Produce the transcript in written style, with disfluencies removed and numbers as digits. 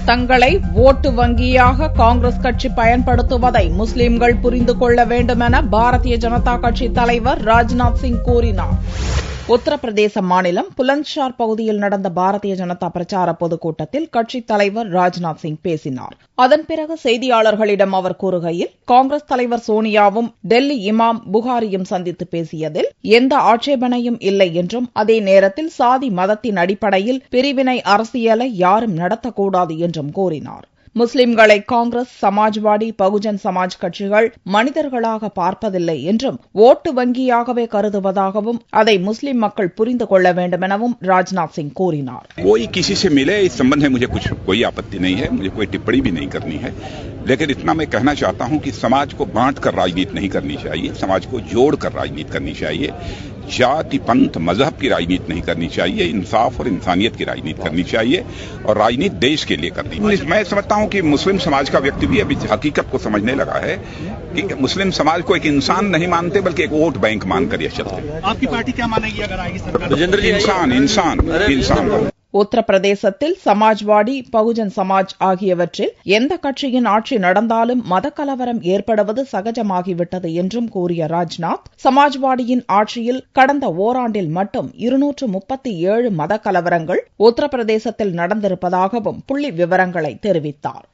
தங்களை ஓட்டு வங்கியாக காங்கிரஸ் கட்சி பயன்படுத்துவதை முஸ்லிம்கள் புரிந்து கொள்ள வேண்டும் என பாரதிய ஜனதா கட்சி தலைவர் ராஜ்நாத் சிங் கூறினார். உத்தரப்பிரதேச மாநிலம் புலந்த்ஷார் பகுதியில் நடந்த பாரதிய ஜனதா பிரச்சார பொதுக்கூட்டத்தில் கட்சித் தலைவர் ராஜ்நாத் சிங் பேசினார். அதன் பிறகு செய்தியாளர்களிடம் அவர் கூறுகையில், காங்கிரஸ் தலைவர் சோனியாவும் டெல்லி இமாம் புகாரியும் சந்தித்து பேசியதில் எந்த ஆட்சேபனையும் இல்லை என்றும், அதே நேரத்தில் சாதி மதத்தின் அடிப்படையில் பிரிவினை அரசியலை யாரும் நடத்தக்கூடாது என்றும் கூறினார். முஸ்லிம்களை காங்கிரஸ், சமாஜ்வாடி, பகுஜன் சமாஜ் கட்சிகள் மனிதர்களாக பார்ப்பதில்லை என்றும், ஓட்டு வங்கியாகவே கருதுவதாகவும் அதை முஸ்லிம் மக்கள் புரிந்து கொள்ள வேண்டும் எனவும் ராஜ்நாத் சிங் கூறினார். कोई किसी से मिले इस संबंध में मुझे कोई आपत्ति नहीं है, मुझे कोई टिप्पणी भी नहीं करनी है, लेकिन इतना मैं कहना चाहता हूं कि समाज को बांट कर राजनीति नहीं करनी चाहिए, समाज को जोड़ कर राजनीति करनी चाहिए, जाति पंथ मजहब की राजनीति नहीं करनी चाहिए, इंसाफ और इंसानियत की राजनीति करनी चाहिए और राजनीति देश के लिए करनी चाहिए। मैं समझता हूं कि मुस्लिम समाज का व्यक्ति भी अभी हकीकत को समझने लगा है कि मुस्लिम समाज को एक इंसान नहीं मानते बल्कि एक वोट बैंक मानकर यह चलते हैं। आपकी पार्टी क्या मानेगी अगर आएगी सरकार? इंसान உத்தரப்பிரதேசத்தில் சமாஜ்வாடி, பகுஜன் சமாஜ் ஆகியவற்றில் எந்த கட்சியின் ஆட்சி நடந்தாலும் மதக்கலவரம் ஏற்படுவது சகஜமாகிவிட்டது என்றும் கூறிய ராஜ்நாத், சமாஜ்வாடியின் ஆட்சியில் கடந்த ஓராண்டில் மட்டும் 237 மதக்கலவரங்கள் உத்தரப்பிரதேசத்தில் நடந்திருப்பதாகவும் புள்ளி விவரங்களை தெரிவித்தார்.